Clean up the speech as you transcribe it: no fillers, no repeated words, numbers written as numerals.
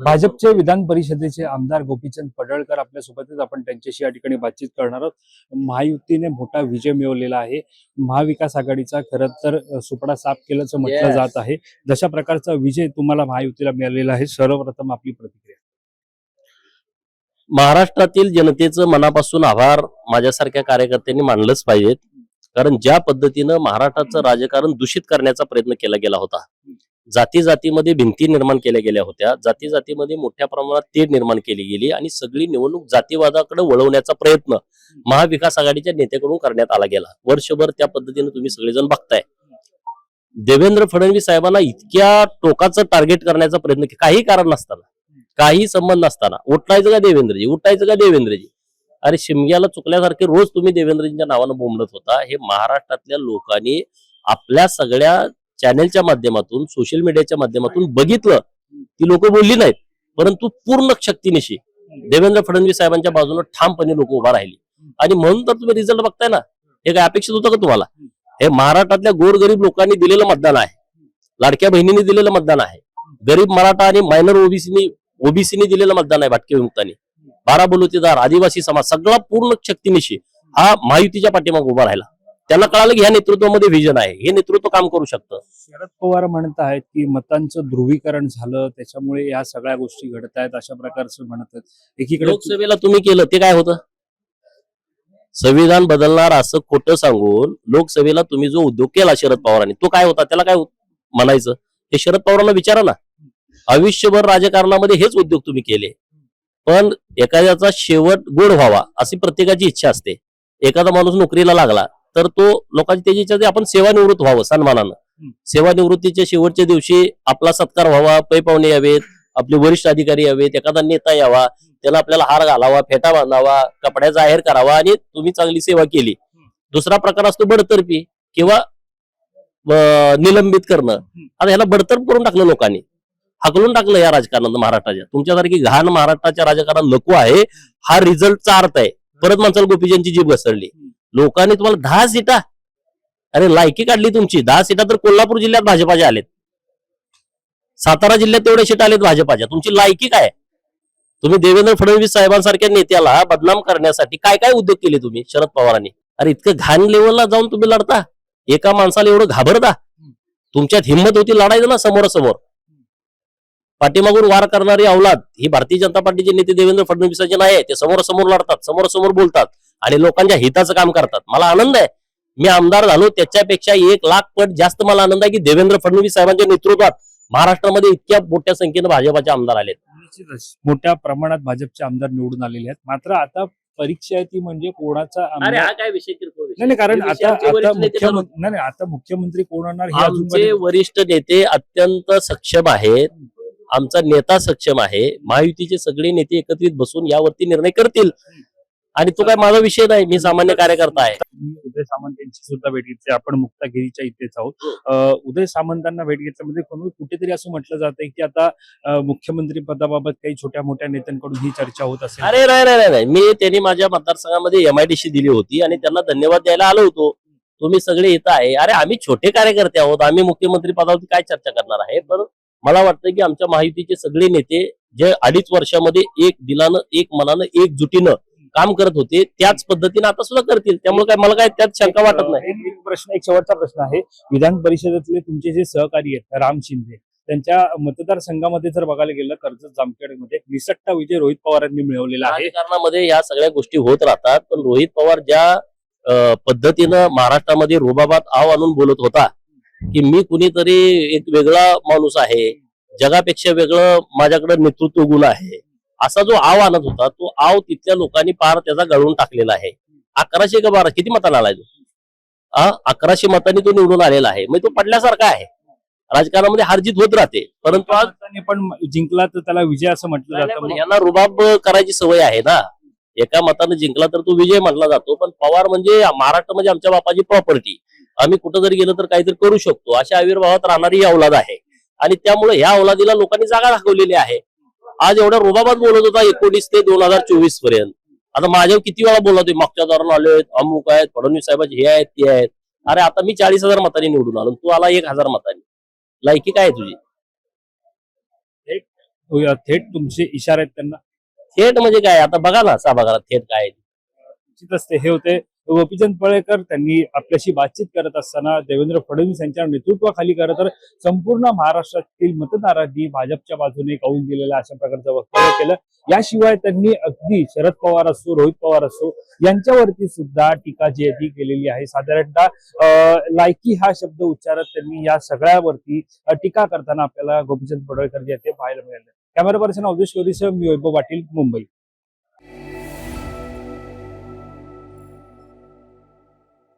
भाजपचे विधान परिषदेचे आमदार गोपीचंद पडळकर आपल्या सोबतच आपण त्यांच्याशी या ठिकाणी बातचीत करणार आहोत. महायुतीने मोठा विजय मिळवलेला आहे. महाविकास आघाडीचा खरं तर सुपडा साफ केल्याचं म्हटलं जात आहे. जशा प्रकारचा विजय तुम्हाला महायुतीला मिळालेला आहे, सर्वप्रथम आपली प्रतिक्रिया. महाराष्ट्रातील जनतेचं मनापासून आभार माझ्यासारख्या कार्यकर्त्यांनी मानलंच पाहिजेत. कारण ज्या पद्धतीनं महाराष्ट्राचं राजकारण दूषित करण्याचा प्रयत्न केला गेला होता, जाती जातीमध्ये भिंती निर्माण केल्या गेल्या होत्या, जाती जातीमध्ये मोठ्या प्रमाणात तेढ निर्माण केली गेली आणि सगळी निवडणूक जातीवादाकडे वळवण्याचा प्रयत्न महाविकास आघाडीच्या नेत्याकडून करण्यात आला गेला. वर्षभर त्या पद्धतीने तुम्ही सगळेजण बघताय. देवेंद्र फडणवीस साहेबांना इतक्या टोकाचं टार्गेट करण्याचा प्रयत्न काही कारण नसताना, काही संबंध नसताना उठायचं का देवेंद्रजी, उठायचं का देवेंद्रजी, अरे शिमग्याला चुकल्यासारखे रोज तुम्ही देवेंद्रजींच्या नावानं बोंबलत होता. हे महाराष्ट्रातल्या लोकांनी आपल्या सगळ्या चॅनेलच्या माध्यमातून, सोशल मीडियाच्या माध्यमातून बघितलं. ती लोक बोलली नाहीत, परंतु पूर्ण शक्तीनिशी देवेंद्र फडणवीस साहेबांच्या बाजूने ठामपणे लोक उभा राहिली. आणि म्हणून तर तुम्ही रिझल्ट बघताय ना. हे काय अपेक्षित होतं का तुम्हाला? हे महाराष्ट्रातल्या गोरगरीब लोकांनी दिलेलं मतदान आहे, लाडक्या बहिणींनी दिलेलं मतदान आहे, गरीब मराठा आणि मायनर ओबीसीनी दिलेलं मतदान आहे, भाटके विमुक्तांनी, 12 बलुतेदार, आदिवासी समाज, सगळा पूर्ण शक्तीनिशी हा महायुतीच्या पाठीमागे उभा राहिला. त्यांना कळालं की ह्या नेतृत्वामध्ये व्हिजन आहे, हे नेतृत्व काम करू शकतं. शरद पवार म्हणत आहेत की मतांचं ध्रुवीकरण झालं, त्याच्यामुळे या सगळ्या गोष्टी घडत आहेत, अशा प्रकारचं म्हणत आहेत. एकीकडे लोकसभेला तुम्ही केलं ते काय होतं? संविधान बदलणार असं खोटं सांगून लोकसभेला तुम्ही जो उद्योग केला शरद पवारांनी, तो काय होता? त्याला काय म्हणायचं हे शरद पवारांना विचारा ना. आयुष्यभर राजकारणामध्ये हेच उद्योग तुम्ही केले, पण एखाद्याचा शेवट गोड व्हावा अशी प्रत्येकाची इच्छा असते. एखादा माणूस नोकरीला लागला तर तो लोकांची त्याची इच्छा आपण सेवानिवृत्त व्हावं सन्मानानं. सेवानिवृत्तीच्या शेवटच्या दिवशी आपला सत्कार व्हावा, पै पाहुणे यावेत, आपले वरिष्ठ अधिकारी यावेत, एखादा नेता यावा, त्याला आपल्याला हार घालावा, फेटा बांधावा, कपड्याचा आहेर करावा आणि तुम्ही चांगली सेवा केली. दुसरा प्रकार असतो बडतर्फी किंवा निलंबित करणं. आता ह्याला बडतर्फ करून टाकलं लोकांनी, हकलून टाकलं या राजकारणात महाराष्ट्राच्या. तुमच्यासारखी घाण महाराष्ट्राच्या राजकारणात नको आहे, हा रिझल्टचा अर्थ आहे. परत माणसाला गोपीचंदची जीभ घसरली. लोकांनी तुम्हाला 10 सीटा, अरे लायकी काढली तुमची. 10 सीटा तर कोल्हापूर जिल्ह्यात भाजपाच्या आलेत, सातारा जिल्ह्यात तेवढे सीट आलेत भाजपाच्या. तुमची लायकी काय? तुम्ही देवेंद्र फडणवीस साहेबांसारख्या नेत्याला बदनाम करण्यासाठी काय काय उद्योग केले तुम्ही शरद पवारांनी? अरे इतकं घाण लेवलला जाऊन तुम्ही लढता, एका माणसाला एवढं घाबरता. तुमच्यात हिंमत होती लढायचं ना समोरासमोर. पाठीमागून वार करणारी अवलाद ही भारतीय जनता पार्टीचे नेते देवेंद्र फडणवीसांचे नाही. ते समोरासमोर लढतात, समोरासमोर बोलतात आणि लोकांच्या हिताचं काम करतात. मला आनंद आहे, मी आमदार झालो त्याच्यापेक्षा 1,00,000 पट जास्त मला आनंद आहे की देवेंद्र फडणवीस साहेबांच्या नेतृत्वात महाराष्ट्रामध्ये इतक्या मोठ्या संख्येने भाजपाचे आमदार आलेत. मोठ्या प्रमाणात भाजपचे आमदार निवडून आलेले आहेत. मात्र आता परीक्षा आहे ती म्हणजे कोणाचा अरे हा काय विषय किरकोळ विषय? नाही, कारण हे विषय आता आमचे वरिष्ठ नेते आता मुख्यमंत्री कोण होणार हे आमचे वरिष्ठ नेते अत्यंत सक्षम आहेत. आमचा नेता सक्षम आहे. महायुतीचे सगळे नेते एकत्रित बसून यावरती निर्णय करतील आणि तो काय माझा विषय नाही. मी सामान्य कार्यकर्ता आहे. उदय सामंत यांची सुद्धा भेट घेतली. आपण मुक्तागिरीच्या इथेच आहोत. उदय सामंतांना भेट घेतल्यामध्ये कुठेतरी असं म्हटलं जातंय की आता मुख्यमंत्री पदाबाबत काही छोट्या मोठ्या नेत्यांकडून ही चर्चा होत असेल. अरे नाही, मी त्यांनी माझ्या मतदारसंघामध्ये MIDC दिली होती आणि त्यांना धन्यवाद द्यायला आलो होतो. तुम्ही सगळे येत आहे. अरे आम्ही छोटे कार्यकर्ते आहोत, आम्ही मुख्यमंत्री पदावरती काय चर्चा करणार आहे? पण मला वाटतं की आमच्या महायुतीचे सगळे नेते जे 2.5 वर्षामध्ये एक दिलानं, एक मनानं, एकजुटीनं काम करत होते, त्याच पद्धतीने आता सुद्धा करतील. त्यामुळे काय मला काय त्यात शंका वाटत नाही. एक शेवटचा प्रश्न आहे. विधान परिषदेतले तुमचे जे सहकारी आहेत राम शिंदे, त्यांच्या मतदारसंघामध्ये जर बघायला गेलं कर्जत जामखेडमध्ये निसट्टा विजय रोहित पवारांनी मिळवलेला आहे. राजकारणामध्ये या सगळ्या गोष्टी होत राहतात, पण रोहित पवार ज्या पद्धतीनं महाराष्ट्रामध्ये रुबाबात आव आणून बोलत होता की मी कुणीतरी एक वेगळा माणूस आहे, जगापेक्षा वेगळं माझ्याकडे नेतृत्व गुण आहे, असा जो आव आणत होता, तो आव तिथल्या लोकांनी पार त्याचा गळून टाकलेला आहे. 1100 का 1200 किती मतांना आलाय तो? 1100 मतांनी तो निवडून आलेला आहे. मग तो पडल्यासारखा आहे. राजकारणामध्ये हारजीत होत राहते, परंतु आज पण जिंकला तर त्याला विजय असं म्हटलं जातं. यांना रुबाब करायची सवय आहे ना. एका मतानं जिंकला तर तो विजय म्हटला जातो. पण पवार म्हणजे महाराष्ट्र म्हणजे आमच्या बापाची प्रॉपर्टी, आम्ही कुठं जरी गेलो तर काहीतरी करू शकतो अशा आविर्भावात राहणारी अवलाद आहे. आणि त्यामुळे ह्या अवलादीला लोकांनी जागा दाखवलेली आहे. आज एवढ्या रुबाबात बोलत होता 19 ते 2024 पर्यंत. आता माझ्यावर किती वेळा बोलतोय, मागच्या दारानं आलोय, अमुक आहेत, फडणवीस साहेबांचे हे आहेत ते आहेत. अरे आता मी 40,000 मतांनी निवडून आलो, तू आला 1,000 मतांनी. लायकी काय आहे तुझी? थेट तुमचे इशारे आहेत त्यांना? थेट म्हणजे काय, आता बघा ना सभागृहात थेट काय आहे. निश्चित असते. हे होते गोपीचंद पडळकर. त्यांनी आपल्याशी बातचीत करत असताना देवेंद्र फडणवीस यांच्या नेतृत्वाखाली खरं तर संपूर्ण महाराष्ट्रातील मतदारांनी भाजपच्या बाजूने कौल दिलेला अशा प्रकारचं वक्तव्य केलं. याशिवाय त्यांनी अगदी शरद पवार असो, रोहित पवार असो यांच्यावरती सुद्धा टीका जी आहे ती केलेली आहे. साधारणतः लायकी हा शब्द उच्चारत त्यांनी या सगळ्यावरती टीका करताना आपल्याला गोपीचंद पडळकर जे आहेत ते पाहायला मिळाले. कॅमेरा पर्सन अवधेश कोहलीसह मी वैभव पाटील, मुंबई.